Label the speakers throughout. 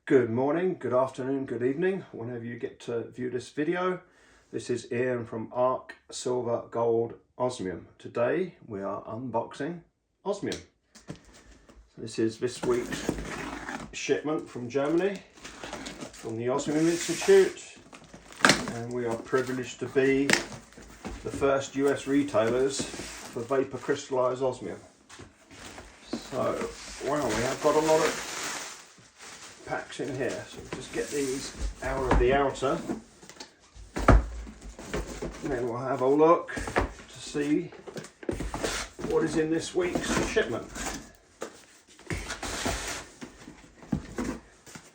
Speaker 1: Good morning, good afternoon, good evening, whenever you get to view this video. This is Ian from ARK Silver Gold Osmium. Today we are unboxing osmium. This is this week's shipment from Germany, from the Osmium Institute, and we are privileged to be the first US retailers for vapor crystallized osmium. So, wow, we have got a lot of packs in here, so we'll just get these out of the outer, and then we'll have a look to see what is in this week's shipment.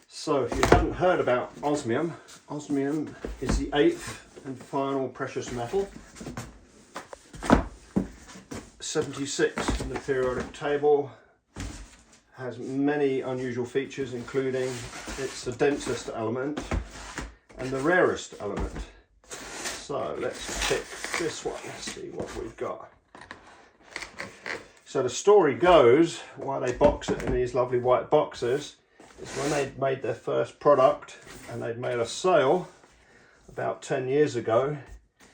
Speaker 1: So if you haven't heard about osmium, osmium is the 8th and final precious metal, 76 in the periodic table. Has many unusual features, including it's the densest element and the rarest element. So let's pick this one, let's see what we've got. So the story goes, why they box it in these lovely white boxes, is when they made their first product and they'd made a sale about 10 years ago,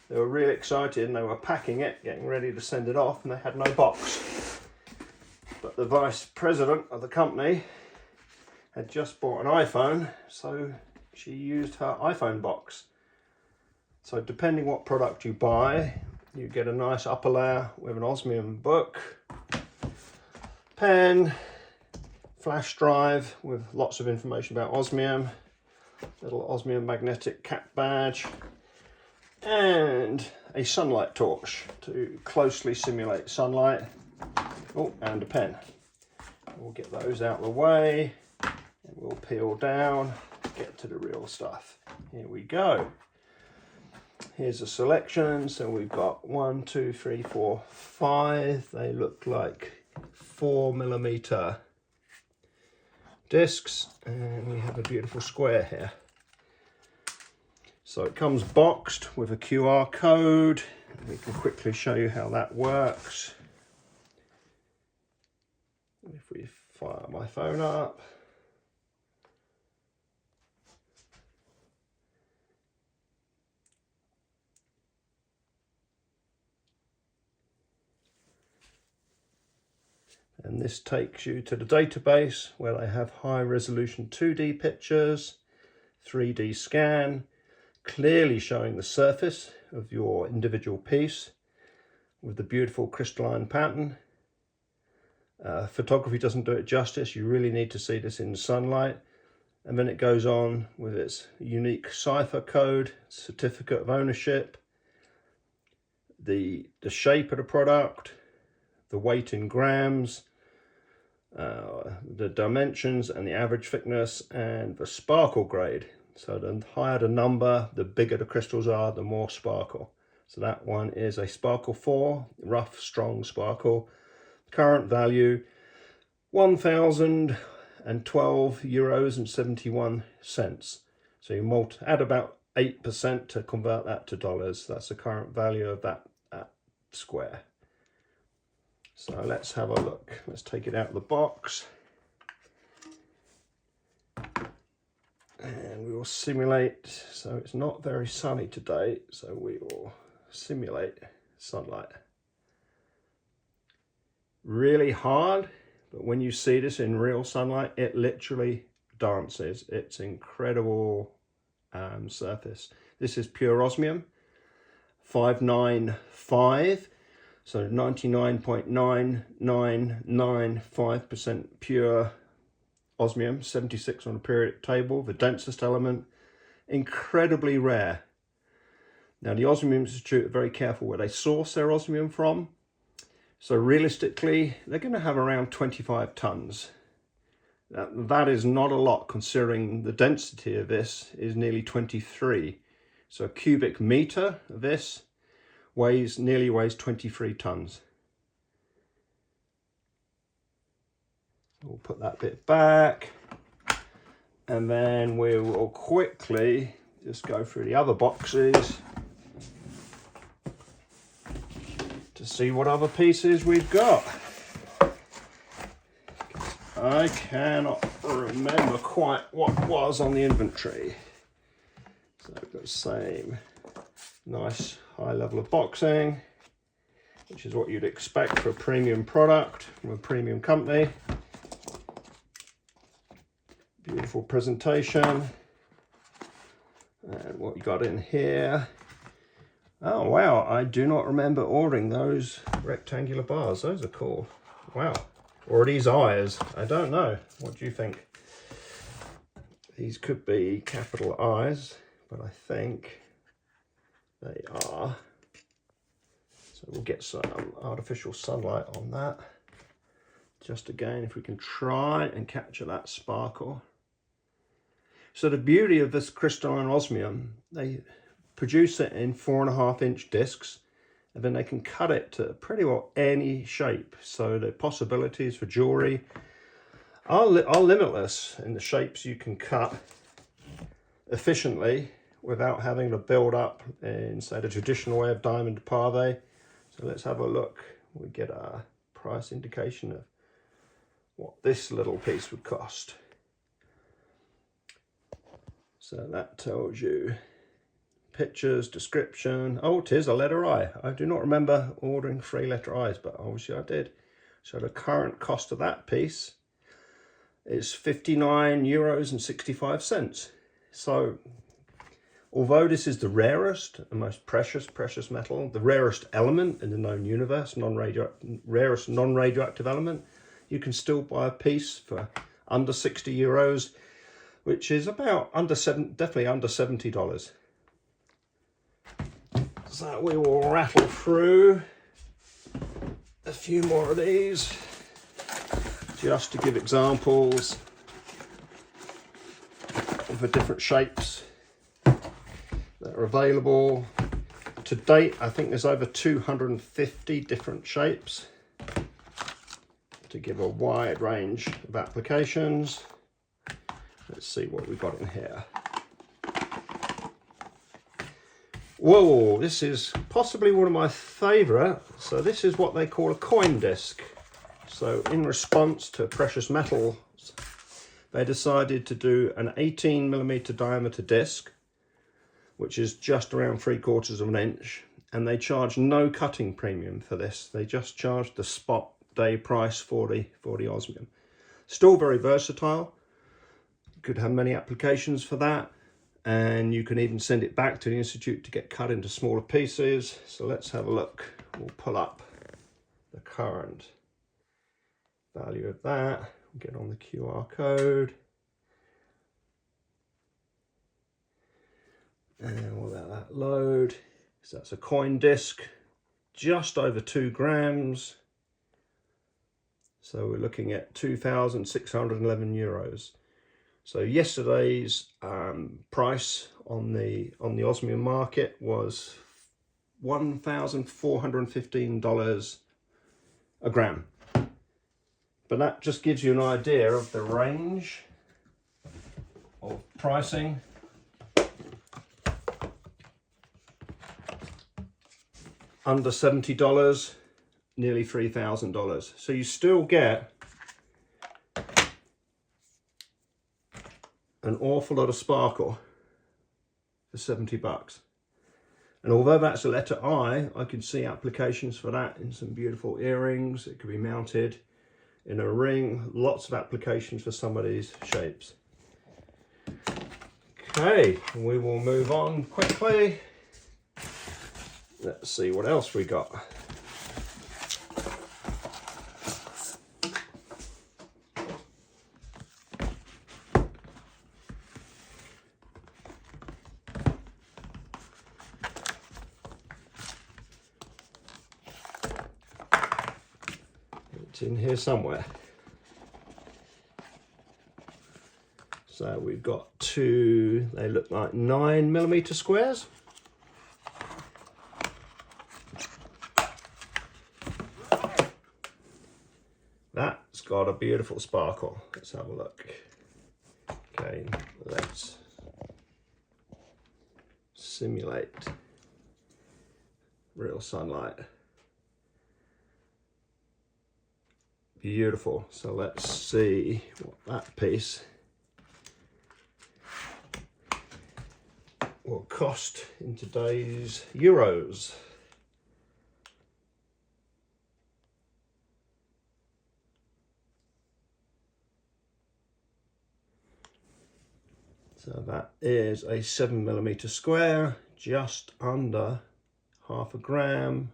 Speaker 1: they were really excited and they were packing it, getting ready to send it off, and they had no box. But the vice president of the company had just bought an iPhone, so she used her iPhone box. So depending what product you buy, you get a nice upper layer with an osmium book, pen, flash drive with lots of information about osmium, little osmium magnetic cap badge, and a sunlight torch to closely simulate sunlight. Oh, and a pen. We'll get those out of the way and we'll peel down to get to the real stuff. Here we go. Here's a selection. So we've got 1, 2, 3, 4, 5. They look like 4mm discs, and we have a beautiful square here. So it comes boxed with a QR code. We can quickly show you how that works. If we fire my phone up, and this takes you to the database where they have high resolution 2D pictures, 3D scan, clearly showing the surface of your individual piece with the beautiful crystalline pattern. Photography doesn't do it justice. You really need to see this in sunlight. And then it goes on with its unique cipher code, certificate of ownership, the shape of the product, the weight in grams, the dimensions and the average thickness, and the sparkle grade. So the higher the number, the bigger the crystals are, the more sparkle. So that one is a sparkle 4, rough, strong sparkle. Current value €1,012.71. So you add about 8% to convert that to dollars. That's the current value of that square. So let's have a look. Let's take it out of the box. And we will simulate. So it's not very sunny today, so we will simulate sunlight. Really hard, but when you see this in real sunlight, it literally dances. It's incredible surface. This is pure osmium, 595, so 99.9995% pure osmium, 76 on the periodic table, the densest element, incredibly rare. Now the Osmium Institute are very careful where they source their osmium from. So realistically, they're going to have around 25 tons. That is not a lot considering the density of this is nearly 23. So a cubic meter of this nearly weighs 23 tons. We'll put that bit back, and then we will quickly just go through the other boxes to see what other pieces we've got. I cannot remember quite what was on the inventory. So we've got the same nice high level of boxing, which is what you'd expect for a premium product from a premium company. Beautiful presentation. And what you got in here. Oh wow, I do not remember ordering those rectangular bars. Those are cool. Wow. Or are these eyes? I don't know. What do you think? These could be capital eyes, but I think they are. So we'll get some artificial sunlight on that. Just again, if we can try and capture that sparkle. So the beauty of this crystalline osmium, they produce it in 4.5-inch discs, and then they can cut it to pretty well any shape. So the possibilities for jewelry are limitless in the shapes you can cut efficiently without having to build up in, say, the traditional way of diamond pave. So let's have a look. We get a price indication of what this little piece would cost. So that tells you pictures, description. Oh, it is a letter I. I do not remember ordering 3 letter I's, but obviously I did. So the current cost of that piece is €59.65. So although this is the rarest and most precious metal, the rarest element in the known universe, rarest non-radioactive element, you can still buy a piece for under €60, which is about definitely under $70. So we will rattle through a few more of these just to give examples of the different shapes that are available. To date, I think there's over 250 different shapes to give a wide range of applications. Let's see what we got in here. Whoa, this is possibly one of my favorite. So this is what they call a coin disc. So in response to precious metals, they decided to do an 18mm diameter disc, which is just around 3/4 of an inch. And they charge no cutting premium for this. They just charge the spot day price for the osmium. Still very versatile. You could have many applications for that. And you can even send it back to the Institute to get cut into smaller pieces. So let's have a look. We'll pull up the current value of that. We'll get on the QR code. And we'll let that load. So that's a coin disc, just over 2 grams. So we're looking at €2,611. So yesterday's price on the osmium market was $1,415 a gram. But that just gives you an idea of the range of pricing. Under $70, nearly $3,000. So you still get an awful lot of sparkle for $70. And although that's a letter I can see applications for that in some beautiful earrings. It could be mounted in a ring. Lots of applications for some of these shapes. Okay, we will move on quickly. Let's see what else we got. It's in here somewhere. So we've got 2, they look like 9mm squares. That's got a beautiful sparkle. Let's have a look. Okay, let's simulate real sunlight. beautiful. So let's see what that piece will cost in today's euros. So that is a 7mm square, just under half a gram,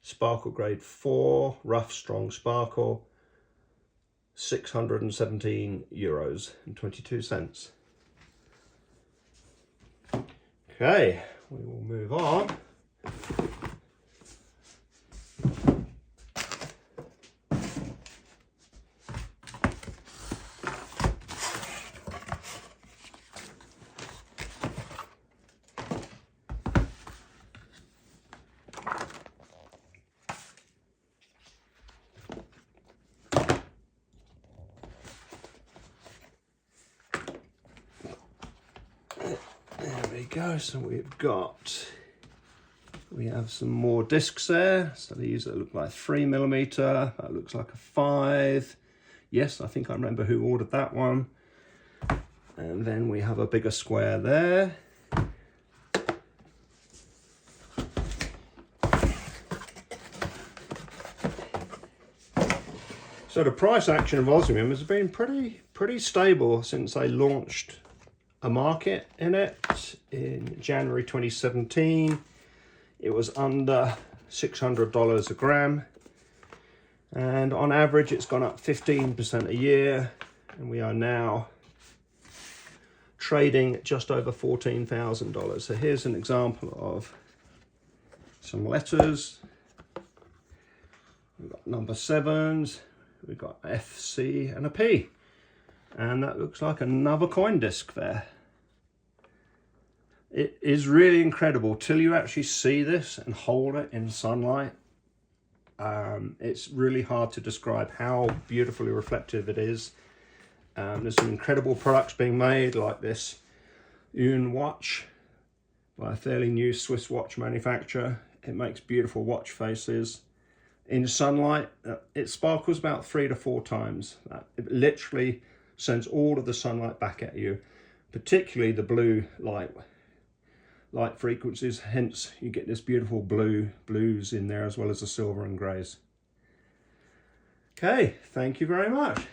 Speaker 1: sparkle grade 4, rough strong sparkle, 617 euros and 22 cents. Okay, we will move on. There we go. So we have some more discs there. So these that look like 3mm. That looks like a 5. Yes, I think I remember who ordered that one. And then we have a bigger square there. So the price action of osmium has been pretty stable since they launched a market in it in January 2017. It was under $600 a gram, and on average it's gone up 15% a year, and we are now trading just over $14,000. So here's an example of some letters. We've got number 7s, we've got F, C and a P, and that looks like another coin disc there. It is really incredible till you actually see this and hold it in sunlight. It's really hard to describe how beautifully reflective it is. There's some incredible products being made, like this Une watch by a fairly new Swiss watch manufacturer. It makes beautiful watch faces. In sunlight, it sparkles about 3 to 4 times. It literally sends all of the sunlight back at you, particularly the blue light frequencies. Hence, you get this beautiful blues in there, as well as the silver and greys. Okay, thank you very much.